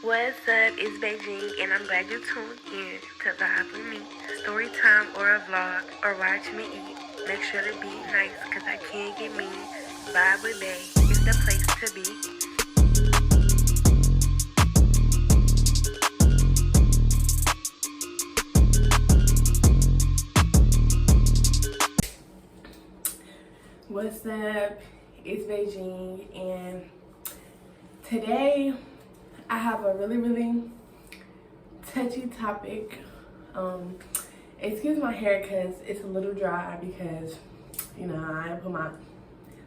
What's up? It's Beijing, and I'm glad you tuned in to Vibe with me. Story time or a vlog or watch me eat. Make sure to be nice, cause I can't get mean. Vibe with Bay is the place to be. What's up? It's Beijing, and today I have a really touchy topic. Excuse my hair because it's a little dry because, you know, I put my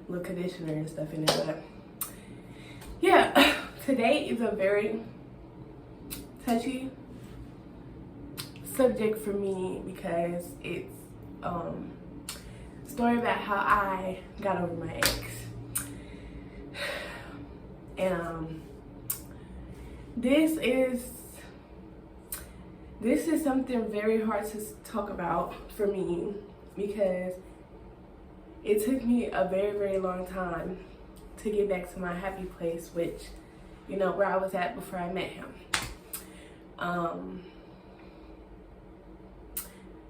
little conditioner and stuff in it. But yeah, today is a very touchy subject for me because it's a story about how I got over my ex. And this is something very hard to talk about for me because it took me a very long time to get back to my happy place, which, you know, where I was at before I met him.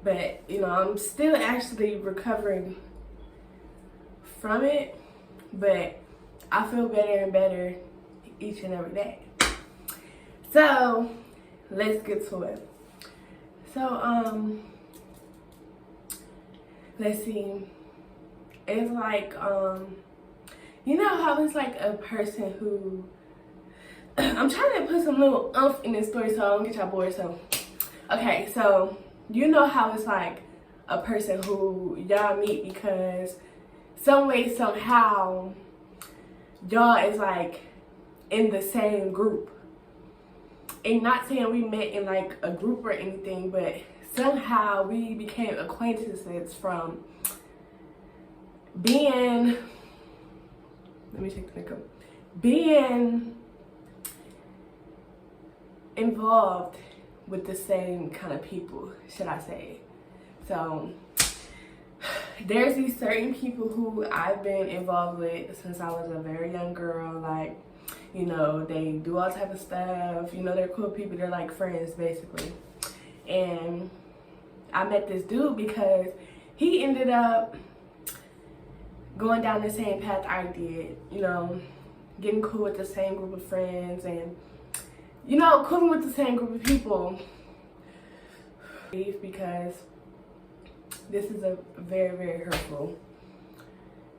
But, you know, I'm still actually recovering from it, but I feel better and better each and every day. So, let's get to it. So, let's see. It's like, you know how it's like a person who, I'm trying to put some little oomph in this story so I don't get y'all bored. So, okay, so you know how it's like a person who y'all meet because some way, somehow, y'all is like in the same group. And not saying we met in like a group or anything, but somehow we became acquaintances from being, let me take the mic up, being involved with the same kind of people, should I say. So there's these certain people who I've been involved with since I was a very young girl. Like, you know, they do all type of stuff. You know, they're cool people. They're like friends, basically. And I met this dude because he ended up going down the same path I did. You know, getting cool with the same group of friends and, you know, cooling with the same group of people. Because this is a very hurtful.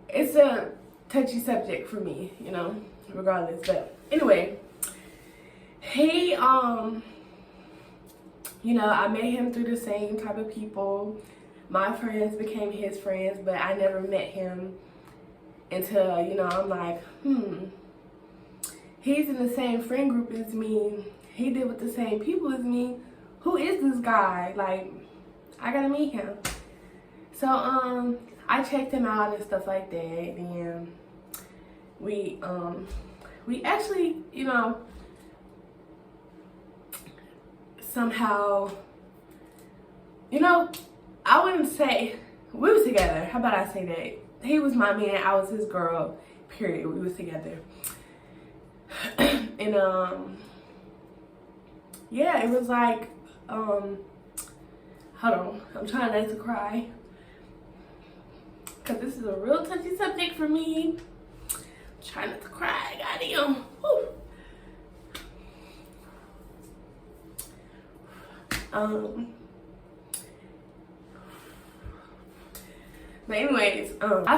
It's a touchy subject for me, you know, regardless. But anyway, he, you know, I met him through the same type of people. My friends became his friends, but I never met him until, you know, I'm like, he's in the same friend group as me. He did with the same people as me. Who is this guy? Like, I gotta meet him. So, I checked him out and stuff like that, and we actually, you know, somehow, you know, I wouldn't say, we was together. How about I say that? He was my man, I was his girl, period. We was together. And, yeah, it was like, hold on, I'm trying not to cry. Cause this is a real touchy subject for me. I'm trying not to cry, goddamn. Whew. But anyways, I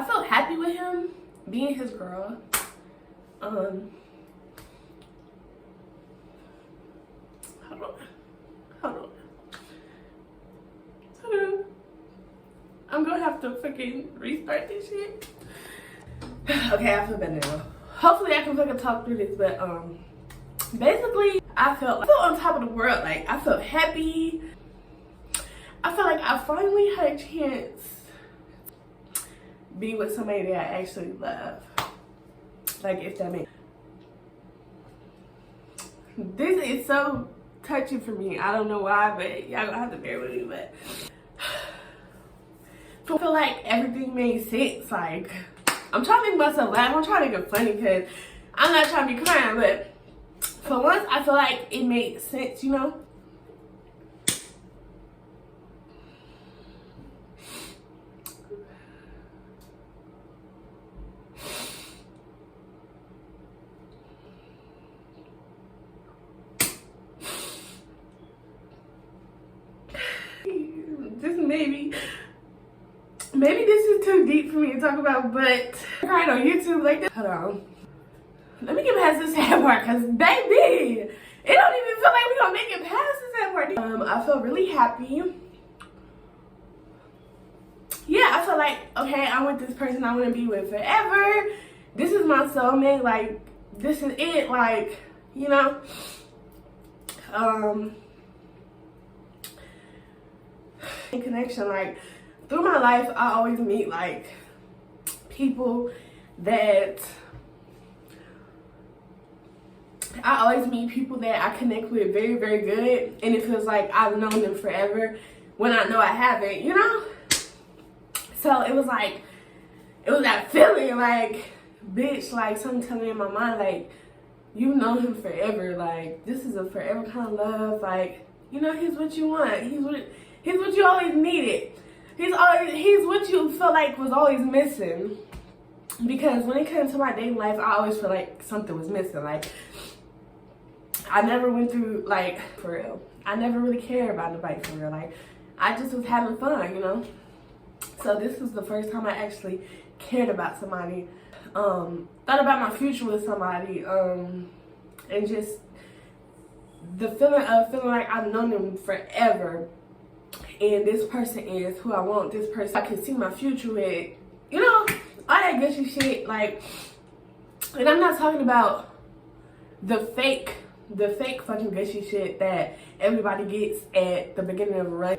felt happy with him being his girl. Hold on. I'm gonna have to fucking restart this shit. Okay, I feel better now. Hopefully I can fucking talk through this, but basically I felt on top of the world. Like, I felt happy. I felt like I finally had a chance to be with somebody that I actually love. Like, if that makes sense. This is so touching for me. I don't know why, but y'all gonna have to bear with me. But I feel like everything made sense. Like, I'm trying to make myself laugh. I'm trying to make it funny because I'm not trying to be crying, but for once, I feel like it made sense, you know? Just maybe this is too deep for me to talk about, but I cried on YouTube like this. Hold on. Let me get past this sad part, because baby, it don't even feel like we're gonna make it past this sad part. I feel really happy. Yeah, I feel like, okay, I'm with this person I want to be with forever. This is my soulmate. Like, this is it. Like, you know. In connection, like, through my life, I always meet, like, people that I connect with very, very good, and it feels like I've known them forever when I know I haven't, you know? So it was like, it was that feeling, like, bitch, like, something telling me in my mind, like, you know him forever, like, this is a forever kind of love, like, you know, he's what you want, he's what you always needed, he's what you felt like was always missing. Because when it came to my dating life, I always feel like something was missing. Like, I never went through, like, for real, I never really cared about nobody for real. Like, I just was having fun, you know? So this was the first time I actually cared about somebody, thought about my future with somebody, and just the feeling of feeling like I've known them forever, and this person is who I want, this person I can see my future with, you know, all that gushy shit. Like, and I'm not talking about the fake fucking gushy shit that everybody gets at the beginning of a run.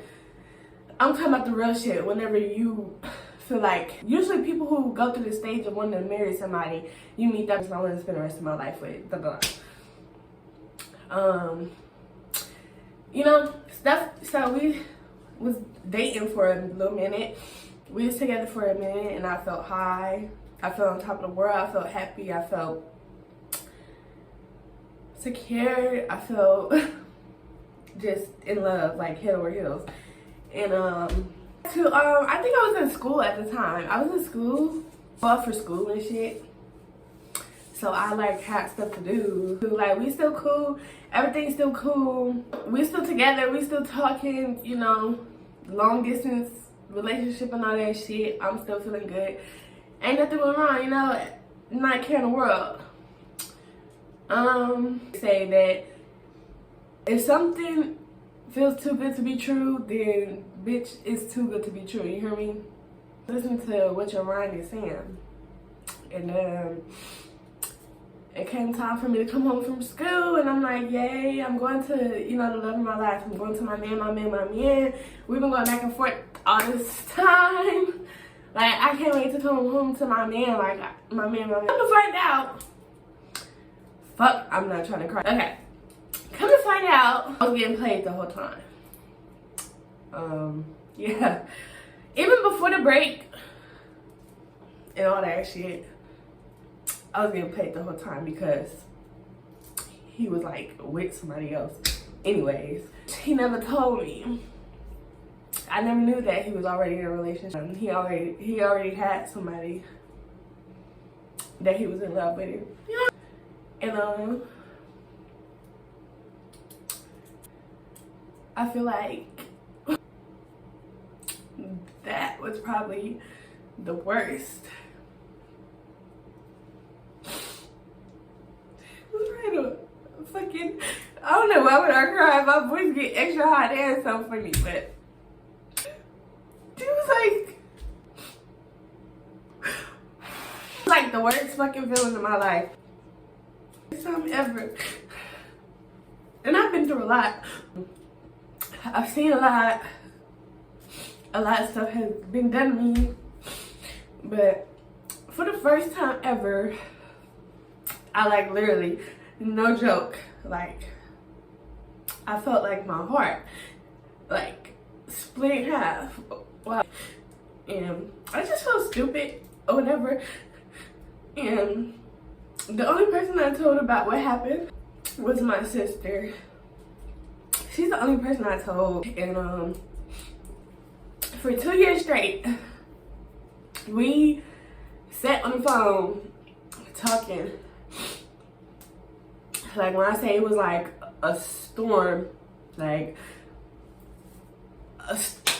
I'm talking about the real shit. Whenever you feel like, usually people who go through the stage of wanting to marry somebody, you meet that person I want to spend the rest of my life with, blah, blah, blah. You know, stuff. So we was dating for a little minute. We was together for a minute, and I felt high. I felt on top of the world. I felt happy. I felt secure. I felt just in love, like head over heels. And I think I was in school at the time. I was in school, but for school and shit. So I like had stuff to do. Like, we still cool. Everything's still cool. We still together. We still talking. You know, long distance relationship and all that shit. I'm still feeling good. Ain't nothing went wrong. You know, not care in the world. Say that if something feels too good to be true, then bitch, it's too good to be true. You hear me? Listen to what your mind is saying. And it came time for me to come home from school, and I'm like, yay, I'm going to, you know, the love of my life. I'm going to my man. We've been going back and forth all this time. Like, I can't wait to come home to my man. Like, my man. Come to find out. Fuck, I'm not trying to cry. Okay. Come to find out, I was getting played the whole time. Yeah. Even before the break and all that shit, I was getting played the whole time because he was like with somebody else. Anyways, he never told me. I never knew that he was already in a relationship. He already had somebody that he was in love with. You know? And I feel like that was probably the worst. Fucking, I don't know why would I cry. My voice get extra hot and so funny, but it was like the worst fucking feeling of my life. Time ever. And I've been through a lot. I've seen a lot. A lot of stuff has been done to me. But for the first time ever, I like literally, no joke, like I felt like my heart like split in half. Wow. And I just felt stupid or whatever. And The only person I told about what happened was my sister. She's the only person I told. And for 2 years straight, we sat on the phone talking. Like, when I say it was like a storm, like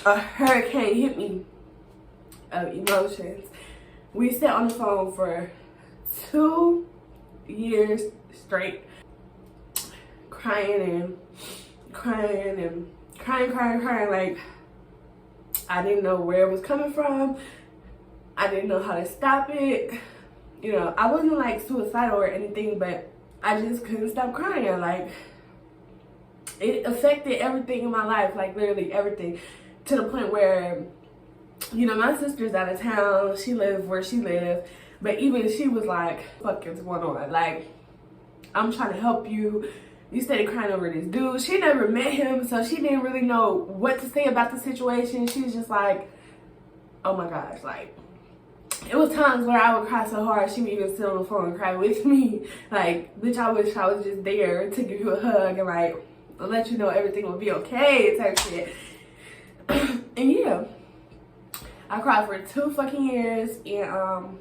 a hurricane hit me of emotions. We sat on the phone for 2 years straight, crying. Like, I didn't know where it was coming from. I didn't know how to stop it. You know, I wasn't like suicidal or anything, but I just couldn't stop crying. Like, it affected everything in my life, like literally everything, to the point where, you know, my sister's out of town. She lived where she lived, but even she was like, "Fuck is going on? Like, I'm trying to help you. You started crying over this dude." She never met him, so she didn't really know what to say about the situation. She was just like, oh my gosh, like, it was times where I would cry so hard, she would even sit on the phone and cry with me. Like, bitch, I wish I was just there to give you a hug and like let you know everything will be okay type shit. And yeah, I cried for 2 fucking years, and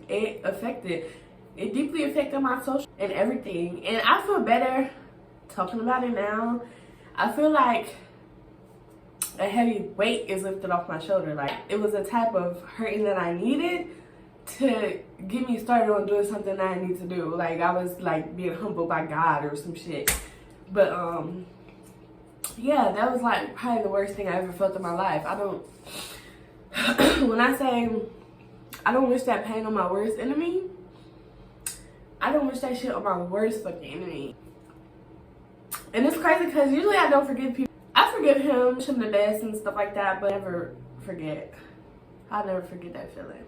it deeply affected my social and everything. And I feel better talking about it now. I feel like a heavy weight is lifted off my shoulder. Like, it was a type of hurting that I needed to get me started on doing something that I need to do. Like, I was like being humbled by God or some shit. But yeah, that was like probably the worst thing I ever felt in my life. I don't when I say I don't wish that pain on my worst enemy, I don't wish that shit on my worst fucking enemy. And it's crazy because usually I don't forgive people. I forgive him, wish him the best and stuff like that, but never forget. I'll never forget that feeling.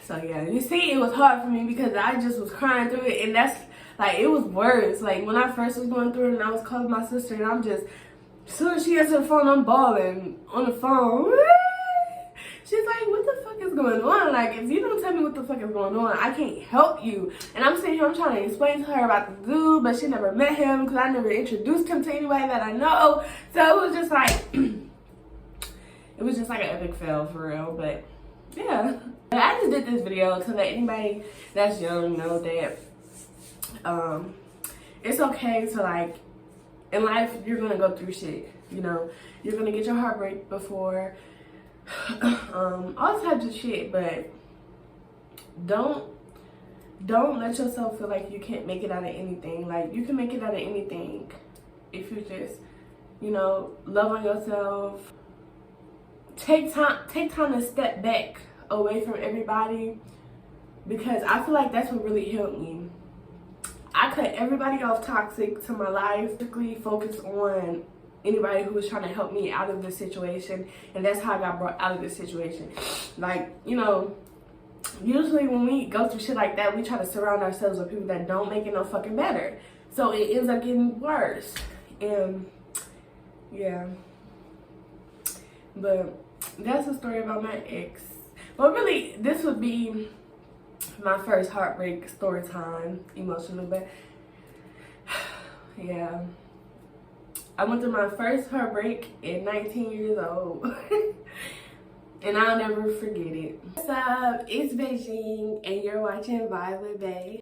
So yeah, you see, it was hard for me because I just was crying through it, and that's like, it was worse. Like, when I first was going through it and I was calling my sister, and I'm just, as soon as she answered the phone, I'm bawling on the phone. She's like, what the fuck is going on? Like, if you don't tell me what the fuck is going on, I can't help you. And I'm sitting here, I'm trying to explain to her about the dude, but she never met him because I never introduced him to anybody that I know. So it was just like, it was just like an epic fail for real. But yeah, I just did this video to let anybody that's young know that it's okay to, like, in life, you're gonna go through shit. You know, you're gonna get your heart break before. All types of shit, but don't let yourself feel like you can't make it out of anything. Like, you can make it out of anything if you just, you know, love on yourself. Take time to step back away from everybody, because I feel like that's what really helped me. I cut everybody off toxic to my life, strictly focus on anybody who was trying to help me out of this situation, and that's how I got brought out of this situation. Like, you know, usually when we go through shit like that, we try to surround ourselves with people that don't make it no fucking better, so it ends up getting worse. And yeah, but that's the story about my ex. Well, really, this would be my first heartbreak story time, emotional, but yeah, I went through my first heartbreak at 19 years old. And I'll never forget it. What's up? It's Beijing, and you're watching Vibe with Bae.